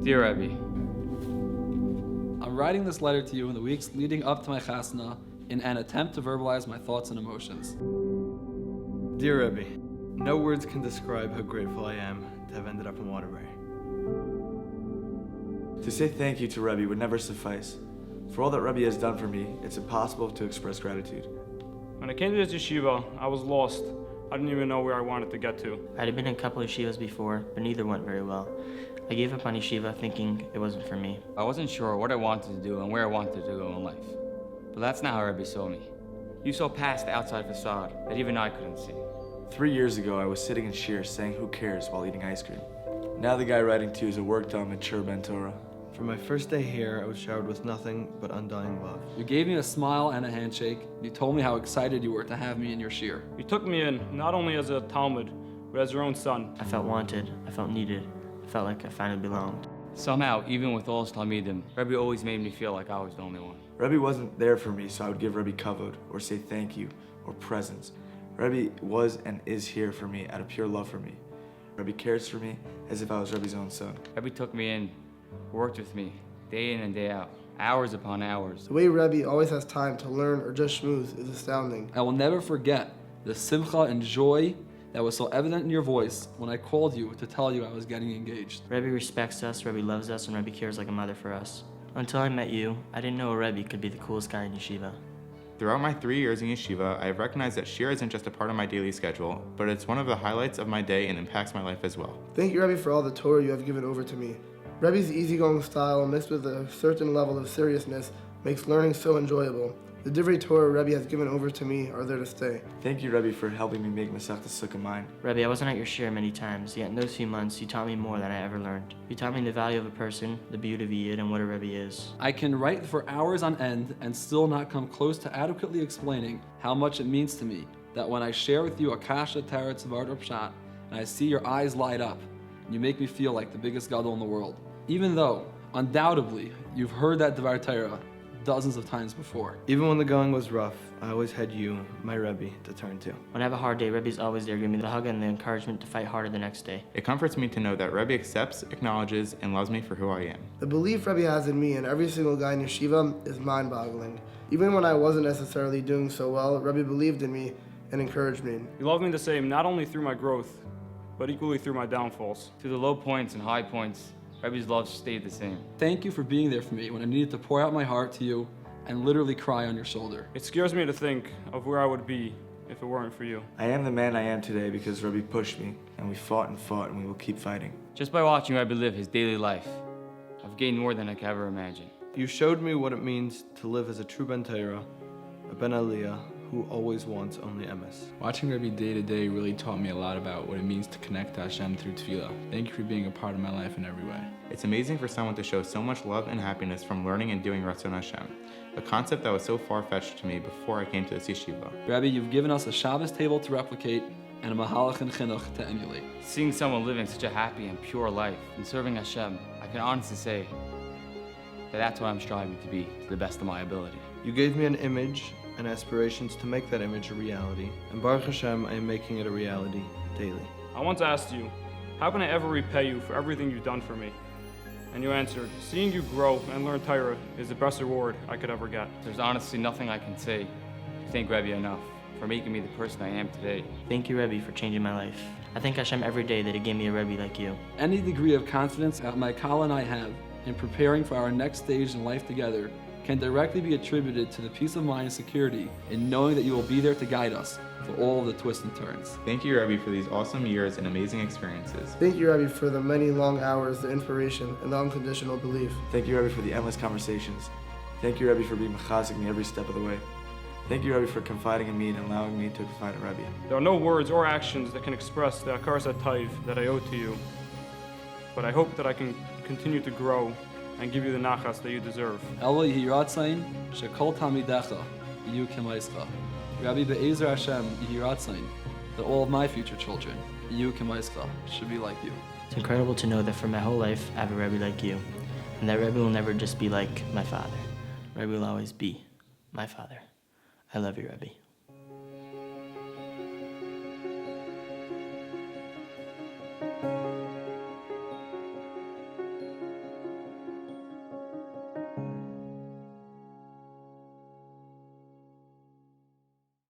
Dear Rebbi, I'm writing this letter to you in the weeks leading up to my chasna in an attempt to verbalize my thoughts and emotions. Dear Rebbi, no words can describe how grateful I am to have ended up in Waterbury. To say thank you to Rebbi would never suffice. For all that Rebbi has done for me, it's impossible to express gratitude. When I came to this yeshiva, I was lost. I didn't even know where I wanted to get to. I had been in a couple of yeshivas before, but neither went very well. I gave up on yeshiva thinking it wasn't for me. I wasn't sure what I wanted to do and where I wanted to go in life. But that's not how Rebbi saw me. You saw past the outside facade that even I couldn't see. 3 years ago, I was sitting in Shir saying who cares while eating ice cream. Now the guy writing to you is a worked-on, mature Ben Torah. For my first day here, I was showered with nothing but undying love. You gave me a smile and a handshake. You told me how excited you were to have me in your shir. You took me in, not only as a Talmud, but as your own son. I felt wanted, I felt needed, I felt like I finally belonged. Somehow, even with all his Talmidim, Rebbi always made me feel like I was the only one. Rebbi wasn't there for me, so I would give Rebbi kavod, or say thank you, or presents. Rebbi was and is here for me out of pure love for me. Rebbi cares for me as if I was Rebbi's own son. Rebbi took me in, worked with me, day in and day out, hours upon hours. The way Rebbi always has time to learn or just schmooze is astounding. I will never forget the simcha and joy that was so evident in your voice when I called you to tell you I was getting engaged. Rebbi respects us, Rebbi loves us, and Rebbi cares like a mother for us. Until I met you, I didn't know a Rebbi could be the coolest guy in yeshiva. Throughout my 3 years in yeshiva, I have recognized that shir isn't just a part of my daily schedule, but it's one of the highlights of my day and impacts my life as well. Thank you, Rebbi, for all the Torah you have given over to me. Rebbi's easygoing style mixed with a certain level of seriousness makes learning so enjoyable. The divrei Torah Rebbi has given over to me are there to stay. Thank you, Rebbi, for helping me make Masechta Sukkah mine. Rebbi, I wasn't at your shir many times, yet in those few months, you taught me more than I ever learned. You taught me the value of a person, the beauty of a yid, and what a Rebbi is. I can write for hours on end and still not come close to adequately explaining how much it means to me that when I share with you a kasha teretz of Art Pshat and I see your eyes light up, you make me feel like the biggest gadol in the world. Even though, undoubtedly, you've heard that Dvar Torah dozens of times before. Even when the going was rough, I always had you, my Rebbi, to turn to. When I have a hard day, Rebbi's always there, giving me the hug and the encouragement to fight harder the next day. It comforts me to know that Rebbi accepts, acknowledges, and loves me for who I am. The belief Rebbi has in me and every single guy in yeshiva is mind-boggling. Even when I wasn't necessarily doing so well, Rebbi believed in me and encouraged me. You love me the same, not only through my growth, but equally through my downfalls. Through the low points and high points, Rebbi's love stayed the same. Thank you for being there for me when I needed to pour out my heart to you and literally cry on your shoulder. It scares me to think of where I would be if it weren't for you. I am the man I am today because Rebbi pushed me, and we fought, and we will keep fighting. Just by watching Rebbi live his daily life, I've gained more than I could ever imagine. You showed me what it means to live as a true Ben Torah, a Ben Aliyah, who always wants only emes. Watching Rebbi day to day really taught me a lot about what it means to connect to Hashem through tefillah. Thank you for being a part of my life in every way. It's amazing for someone to show so much love and happiness from learning and doing Ratzon Hashem, a concept that was so far-fetched to me before I came to this yeshiva. Rebbi, you've given us a Shabbos table to replicate and a Mahalach and Chinuch to emulate. Seeing someone living such a happy and pure life and serving Hashem, I can honestly say that that's what I'm striving to be to the best of my ability. You gave me an image and aspirations to make that image a reality, and Baruch Hashem, I am making it a reality daily. I once asked you, how can I ever repay you for everything you've done for me? And you answered, seeing you grow and learn Torah is the best reward I could ever get. There's honestly nothing I can say to thank Rebbi enough for making me the person I am today. Thank you, Rebbi, for changing my life. I thank Hashem every day that He gave me a Rebbi like you. Any degree of confidence that my Kala and I have in preparing for our next stage in life together can directly be attributed to the peace of mind and security in knowing that you will be there to guide us through all of the twists and turns. Thank you, Rebbi, for these awesome years and amazing experiences. Thank you, Rebbi, for the many long hours, the inspiration, and the unconditional belief. Thank you, Rebbi, for the endless conversations. Thank you, Rebbi, for being mechazik me every step of the way. Thank you, Rebbi, for confiding in me and allowing me to confide in Rebbi. There are no words or actions that can express the akaras hatayv that I owe to you, but I hope that I can continue to grow and give you the nachas that you deserve. Elo yehi ratzain shekol tamidecha yiyu k'maischa. Rabbi Be'ezer Hashem yehi ratzain that all of my future children, yiyu k'maischa, should be like you. It's incredible to know that for my whole life, I have a Rebbi like you, and that Rebbi will never just be like my father. Rebbi will always be my father. I love you, Rebbi.